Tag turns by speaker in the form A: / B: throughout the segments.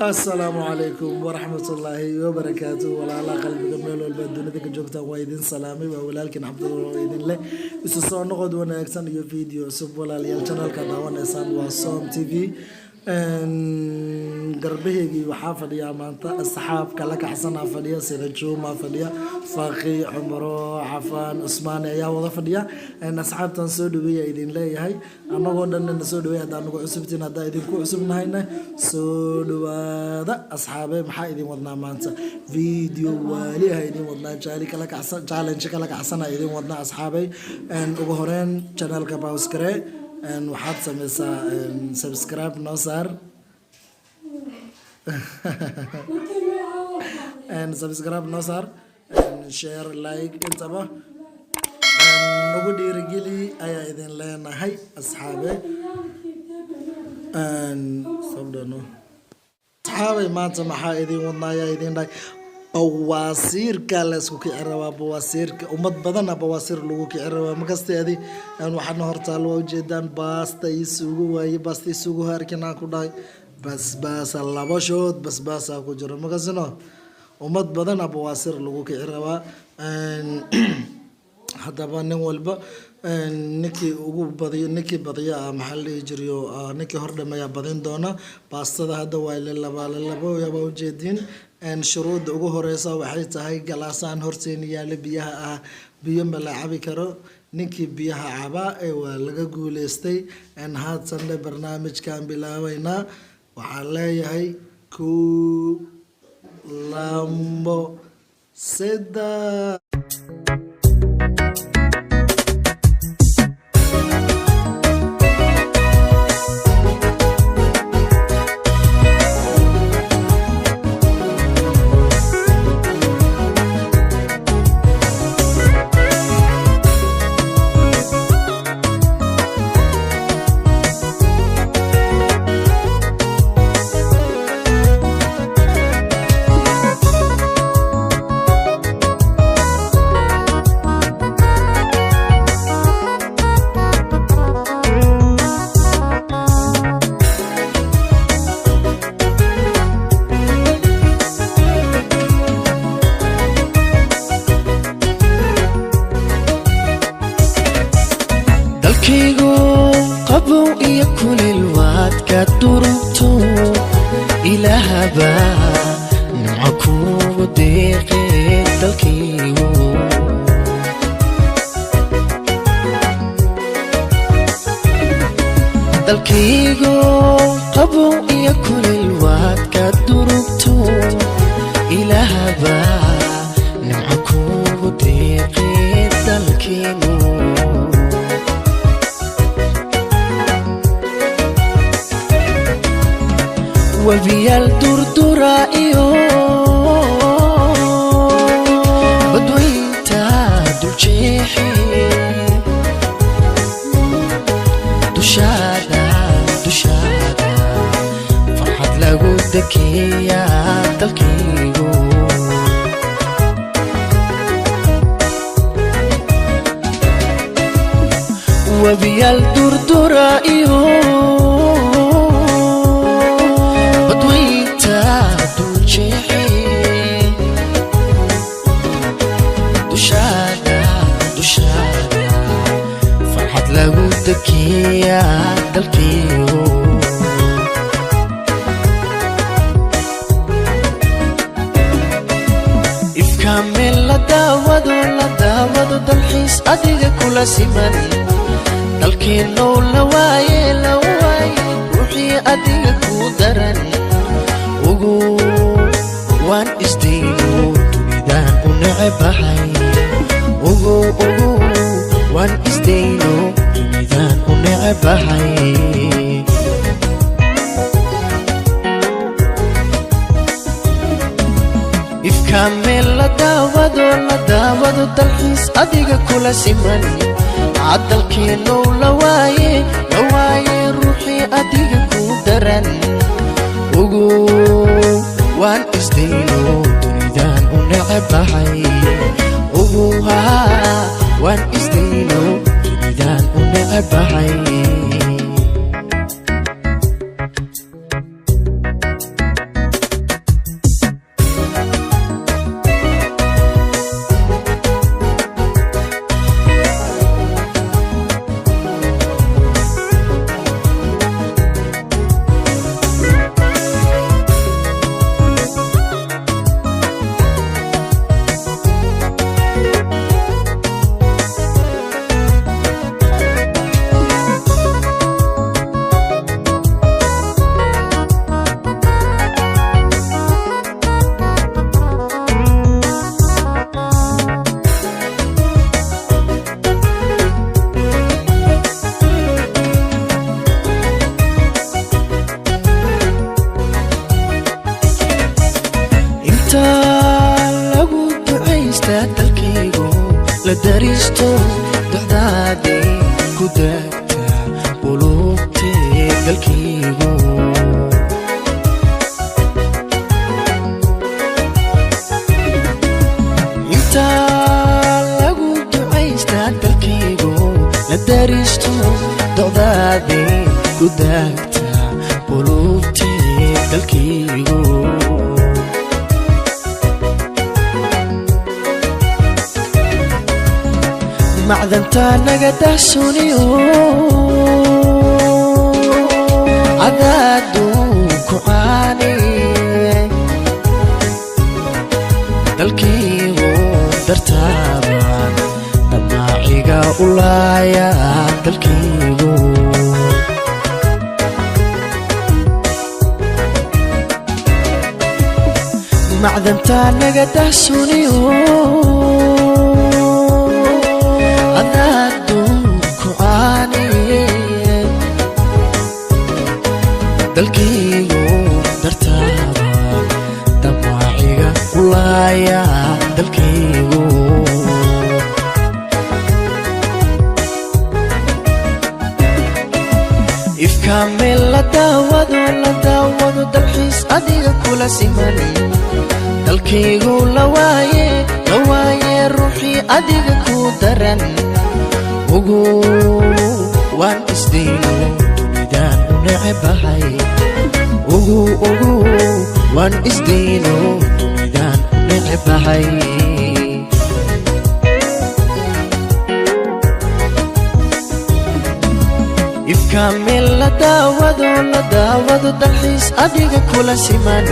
A: السلام عليكم ورحمة الله وبركاته ولا الله قلبك ميل والبدون ذيك جوكتا وايدين سلامي ولكن عبد الله وايدين له يسوسون نقد وانا اكسن يو فيديو سب ولا ليال channel كنا وانا سان وصوم تي في قربهيجي وحافظ يا مانتا الصحاب كلك حسن عفديا سيرجو ما فديا فاقي عمره عفان عثمان يا وضع فديا ان اصحاب تنسود بيا ايدين ليهي اما غودن نسود بيا هدا نغو عصبتين هدا ايدين كو عصبناهينا سود وادا اصحابي maxaa idin wadnaa maanta video wali idin wadnaa jaali kala kacsan challenge kala kacsan idin wadnaa asxaabay ugu horeen channelka pause kare waxaad sameysaa subscribe noo saar subscribe noo saar share like intaba ugu dhiirigeli ayaa idin leenahay asxaabe sabdano asxaabay maanta maxaa idin wadnaa ayaa idin dhahay بواسيرka la isku kiciraba بواسيرka umad badan بواسير lagu kiciraba makasteedi waxaan hortaal waa ujeedaan baasta isugu waayay baasta isugu harkina ku dhahay basbaas laba shood basbaas ku jiro makasino umad badan بواسير lagu kiciraba hadaba nin walba ninkii ugu badiyo ninkii badiya maxalli jiriyo ninkii hordhamaya badin doona baastada hadda waa laba yaba ujeedin shuruuda ugu horeysa waxay tahay galaasaan horteen yaala biyaha biyo ma la cabi karo ninkii biyaha caba ee waa laga guuleystay haatan barnaamijkan bilaabaynaa waxaan leeyahay ku lambo seda قبو يكون الوعد كدرتو إلى هبا نعكو ديقي دلكيو قبو يكون الوعد كدرتو إلى هبا نعكو ديقي دلكيو وبيا الدردرة بدويتا دلجيحي دشادا فرحت لغو دكيا دلكيو وبيا الدردرة فرحت لغو دكيا دلكيو إفكامل لداودو دلحيس أديك كل سيمان دلكينو لواي روحي أديك كودران وغو وان استيلو تريدان ونعبهاي وغو وان استيلو تريدان ونعبهاي إفكامل لداودو دلحيس أديك كل سيمان عدلكينو لواي روحي أديك كودران وغو وان استيلو تريدان ونعبهاي وان استيلو تريدان ونعبهاي
B: la daristo dacdaadii ku daagta qulubtee dalkaygu lagu ducaystaa dalkaygu la daristo dacdaadii ku daagta qulubtee dalkaygu macdanta naga dahsuniyo cadaadu ku caani dalkaygu dartaabaan damaaciga u laaya dalkaygu macdanta naga dahsuniyo cadaadu ku caani dalkaygu dartaabaan damaaciga u laaya dalkaygu ifka meel la daawado dalxiis adiga kula siman dalkaygu la waaye ruuxii adiga ku daran ugu waan isdayno dunidaan u necebahay ugu waan isdayno dunidaan u necebahay ifka meel la daawado dalxiis adiga kula siman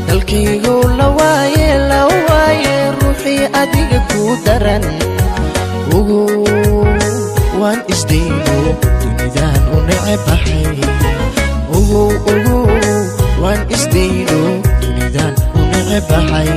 B: dalkaygu la waaye ruuxii adiga ku daran ugu waan isdayno dunidaan u necebahay ugu waan isdayno dunidaan u necebahay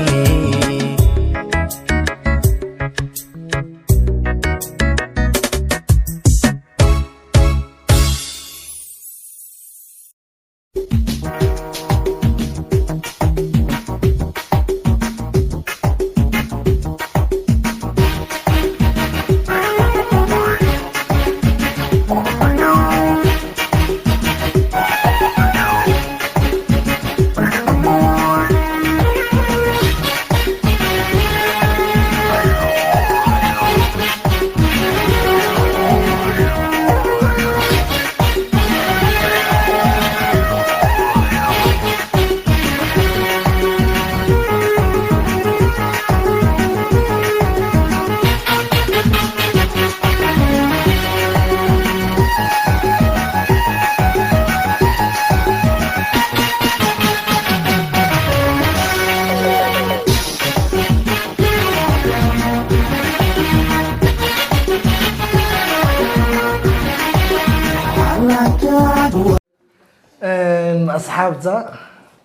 A: asxaabta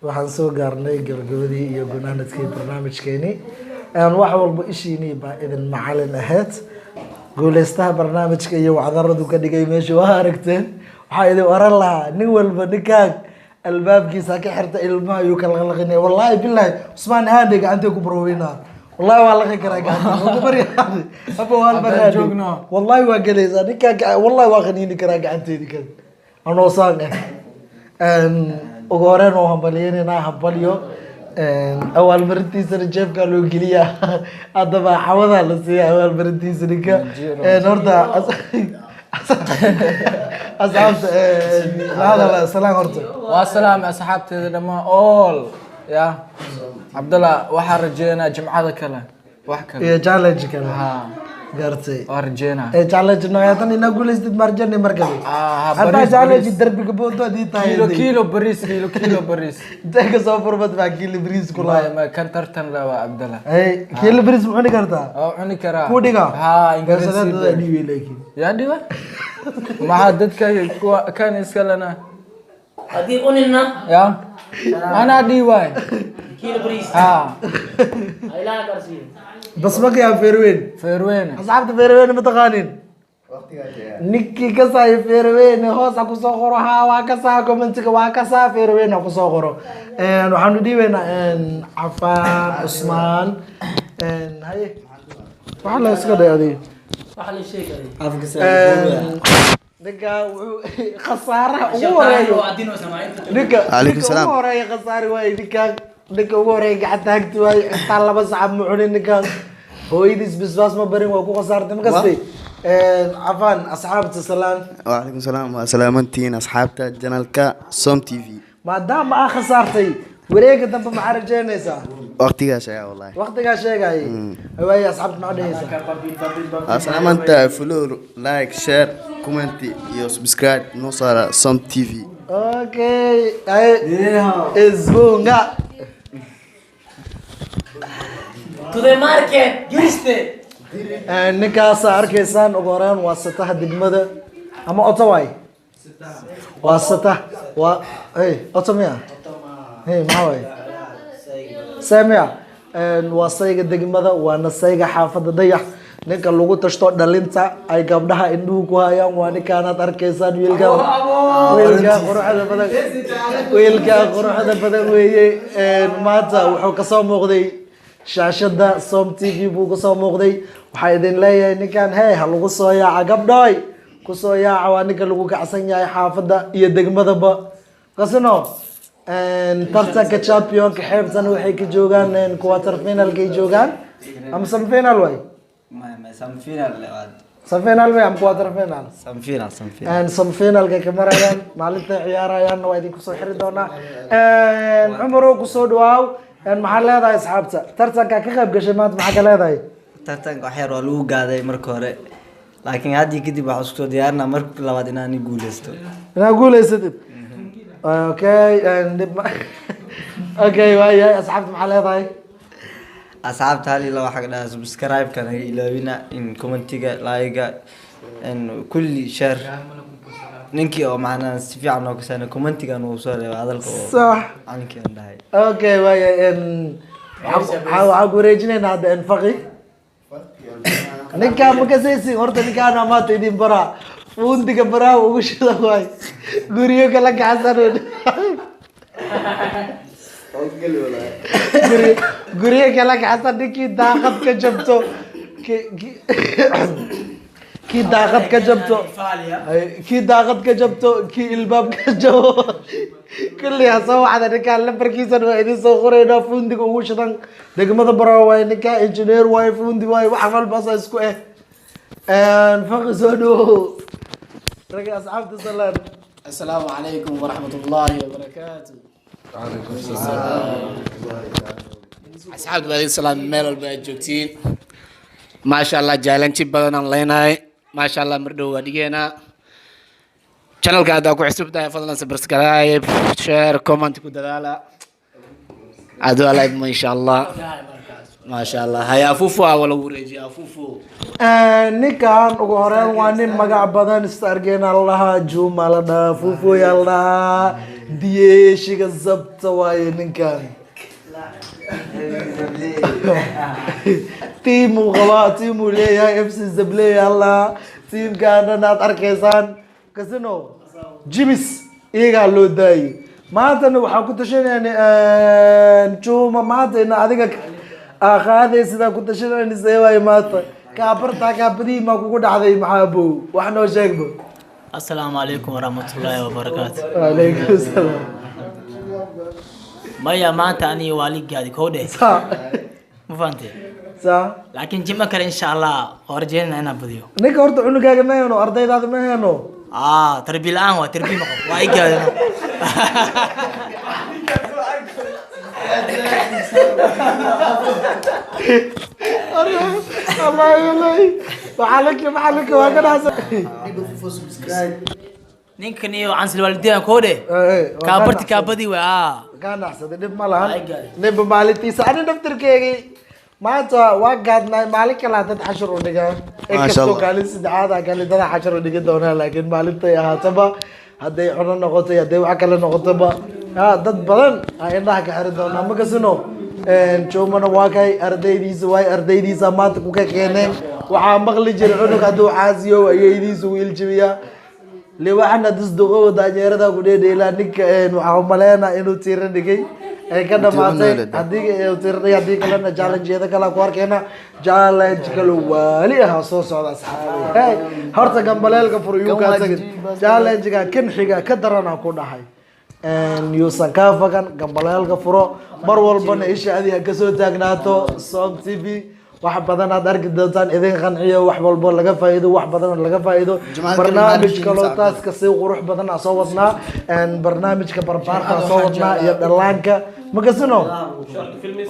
A: waxaan soo gaarnay gabagabadii iyo gunaanadkii barnaamijkeeni wax walba ishiinii baa idin macalin ahayd guuleystaha barnaamijka iyo wacdaradu ka dhigay meesha waa aragteen waxaa idin oran lahaa nin walba ninkaag albaabkiisa ka xirta ilmaha ayuu kala laqinaya wallaahi bilaahi Usmaan haande gacantay ku barweynaa wallaahi waa laqi karaa gacanta haba waa barnaamij wallaahi waa galaysaa ninkaag wallaahi waa qaniini karaa gacanteedi kan anoo saan ugu horeen oo hambalyeynaa hambalyo awaalmarintiisana jeebkaa loo geliyaa haddaba xawadaa la siiya awaalmarintiisa ninka horta asxaabta lahadala salaan horta
C: waa salaam asxaabteeda dhammaan all ya cabdalla waxaan rajeynaa jimcada kale wax kale
A: iyo challenge kale gartay
C: waa rajeynaa
A: challenge nooyatan ina guuleystid marjani markale hadda challenge darbiga boodo adii tahay
C: kilo baris
A: inta soo furmad baa kilo baris kula
C: ma kan tartan la waa cabdalla
A: kilo baris ma cuni kartaa
C: oo cuni karaa
A: ku dhiga
C: ingiriisi
A: dhiwi laakiin
C: yaa dhiba maxaa dadka kan iska lana
D: hadii cunina
C: ya ana dhiwaay
D: kilo baris aylaan karsiin
A: بس ما كان فيروين أصحاب فيروين متقانين نكي كسا فيروين هوس أكو صخرة ها وكسا كومنتك وكسا فيروين أكو صخرة وحنو دي وين عفان عثمان هاي waxa la iska dhayay
D: waxa la sheegay
E: afka saa
A: ninka khasaaraha ugu horeeyo ninka
F: Alaykum salaam.
A: ugu horeeyo khasaari waay ninka ugu horeeyo gacanta hagti waay inta laba sacab ma cunin ninka hooyadiis bisbaas ma barin waa ku khasaartay ma kastay عفان أصحاب تسلان
F: وعليكم السلام وسلامتين أصحابتا جنالكا سوم تي في
A: ما دام ما خسارتي وريك دم مع رجالنا
F: وقتها شيء والله
A: وقتها شيء جاي هواي أصحاب معنا
F: سلامتا فلو لايك شير كومنتي يو سبسكرايب نوصل سوم تي في
A: أوكي إزبونغا
D: to the market giriste
A: ninkaas arkaysaan ugu horeen waa sataha degmada ama otawaay waa satah waa hey otomia hey maxaa samia waa sayga degmada waana sayga xaafada dayax ninka lagu tashto dhalinta ay gabdhaha indhuhu ku hayaan waa ninkaanaad arkaysaan wiilka quruxda badan weeye maanta wuxuu kasoo muuqday shaashada som TV buu kasoo muuqday waxaa idin leeyahay ninkan hey ha lagu soo yaaca gabdhoy kusoo yaaca waa ninka lagu kacsan yahay xaafada iyo degmadaba kasino tartanka championka xeebtan waxay ka joogaan quarter finalka ay joogaan ama semi final way semi final way ama quarter final semi finalka ka marayaan maalinta ciyaarayaan waa idin kusoo xiri doonaa cumaro kusoo dhawaaw maxaa leedahay asxaabta tartanka ka qayb gashay maanta maxaa ka leedahay
E: tartanka waxyar waa lagu gaaday marka hore laakiin haddii kadib waxaa isku soo diyaarina marka labaad inaan guuleysto
A: inaa guuleysatid okay okay waayahay asxaabta maxaa leedahay
E: asxaabta hal iyo laba xag dhaha subscribe-ka naga ilaawina in commentiga like-ga kulli share ninkii oo macnaha si fiican oo kasana commentigan uu soo reebay hadalka oo
A: صح
E: cankii aan dhahay
A: okay waayahay waxaa ku wareejinaynaa hadda faqi ninkaan ma kasaysin horta ninkaan maanta idin baraa fundiga baraha ugu shida waay guryo kala kacsan guryo kala kacsan ninkii daaqad ka jabto kii daaqad ka jabto kii daaqad ka jabto kii ilbaab ka jabo kulli ha soo wacda ninkaan lambarkiisan waa idin soo qoraynaa fundiga ugu shidan degmada baraha waaye ninkaa engineer waaye fundi waaye wax walbaasa isku faqi soo dhawo ragga asxaabta salaan
G: السلام عليكم ورحمة الله وبركاته. أصحاب هذه السلام ميل الباجوتين ما شاء الله جالنتي بدنا ليناي ما شاء الله مردو ودينا channel كذا كو حسب ده فضلا سبسكرايب شير كومنت كدلالا عدو عليكم إن شاء الله ما شاء الله هيا فوفو ولا وريجي فوفو
A: ninkan ugu horeen waa nin magac badan istargeena lahaa Juma la dhahaa Fufu yaa la dhahaa diyeeshiga zabta waaye ninkan tiimu qabaa tiimu leeyahay FC Zable yaa la tiimkaana aad arkaysaan kasino jibis iyagaa loo daayay maantana waxaa ku tashanayaan Juma maanta in adiga aqaaday sida ku tashanayaan waaye maanta كابرتا كابدي ما كوكو دحدي محابو وحنا شيخبو
H: السلام عليكم ورحمة الله وبركاته.
A: وعليكم السلام.
H: ما يا ما تاني والي قاعد كودة.
A: صح.
H: مو فهمتي.
A: صح.
H: لكن جمع كره إن شاء الله أرجعنا هنا بديو.
A: نيك أرد عنو كأجر ما ينو أرد هذا ما ينو.
H: تربي الآن وتربي ما واي قاعد.
A: الله يلاي وحالك وهكذا حسن
H: نينكني وعنس الوالدين كودة كابرتي كابدي
A: كان أحسن نب مالها نب مالتي سأنا دفتر كيجي ما تا وقعدنا مالك لا تتحشر ودقا
F: ما شاء الله
A: قال استدعاء قال ده حشر ودقا دونا لكن مالتي يا تبا هدي عنا نقطة هدي وعكلا نقطة با ضد بدن إنها كحرد دونا ما كسنو joomana waa kay ardaydiisa waay ardaydiisa maanta ku ka keeneen waxaa maqli jiray cunug hadduu caasiyo ayaydiisa wiil jabiya le waxana disduqo daanyeerada ku dheedheelaa ninka waxaa umaleynaa inuu tiira dhigay ay ka dhamaatay haddii tirnay haddii kalena challenge-yada kale ku arkeena challenge kale waali ah soo socda asxaabi hey horta gambaleelka furiyuu ka tagin challenge-ga kan xiga ka darana ku dhahay yuusan kaa fagan gambaleelka furo mar walbana isha adiga ka soo taagnaato Som TV wax badan aad arki doontaan idin qanciyo wax walbo laga faa'iido wax badan laga faa'iido barnaamij kale taas ka sii qurux badan soo wadnaa barnaamijka barbaarka soo wadnaa iyo dhalaanka makasino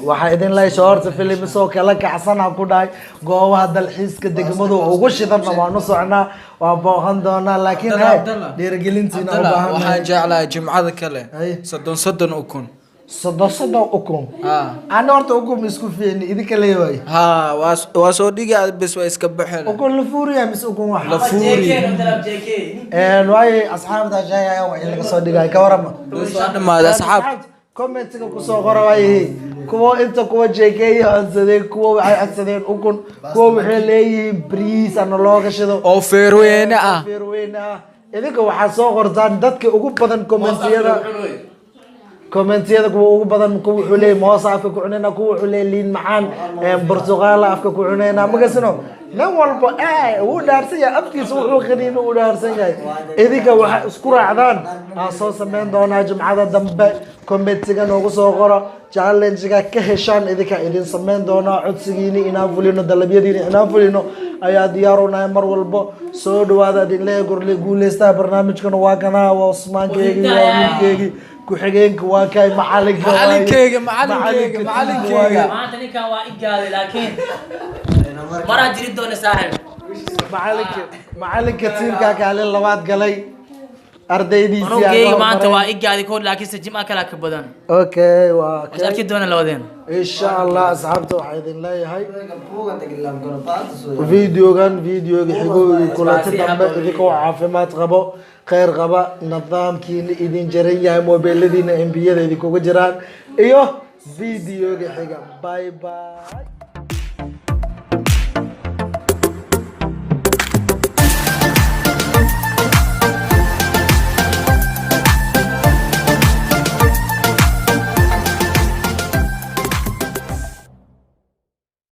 A: waxa idin la shorta film soo kala kacsan ku dhaay goobaha dalxiiska degmadu ugu shidanna waanu socnaa waa booqan doonaa laakiin hay dhiirigelintiina u baahan
C: waxaan jeclahay jimcada kale soddon ukun
A: soddon ukun ana horta ukun isku fiicni idinka leeyahay
C: waa soo dhigi bes waa iska baxeen
A: ukun la fuuriya mis ukun wax
C: la fuuri
A: waay asxaabta sheegaya wax laga soo dhigay ka warama
C: dhamaada asxaab
A: commentiga ku soo qoray kuwa inta kuwa JK hansadeen kuwa waxay codsadeen ukun kuwa waxay leeyihiin bariis ana looga shido
C: oo feerweyne ah
A: idinka waxaa soo qortaan dadka ugu badan commentiyada kuwa ugu badan kuwa wuxuu leeyahay moos afka ku cunayna kuwa wuxuu leeyahay liin macaan Portugal afka ku cunayna magasino nan walba uu dhaarsan yahay afkiisa wuxuu qaniino u dhaarsan yahay idinka waxa isku raacdaan soo sameyn doonaa jumcada dambe commentiga noogu soo qoro challenge-ga ka heshaan idinka idin sameyn doonaa codsigiina inaan fulino dalabyadiina inaan fulino ayaa diyaar u nahay mar walba soo dhawaada idin leeyahay guuleysta barnaamijkan waa kana waa Usmaankeegi waa wiilkeegi ku-xigeenka waa kay
C: macallinkeyga
H: maanta ninkan waa igaaday laakiin maraa jiri doona saaxiib
A: macallinka tiimka kaalin labaad galay ardaydiisii
H: anugeyga maanta waa igaaday kood laakiin se jimca kale ka badan
A: okay waa
H: arki doona lawadeen
A: insha Allah asxaabta waxaa idin leeyahay videogan videoga xigooyi kulanta dambe idinkoo caafimaad qabo khayr qaba nidaamkiina idin jaran yahay mobiladiina MB-yada idinkuga jiraan iyo videoga xiga bye bye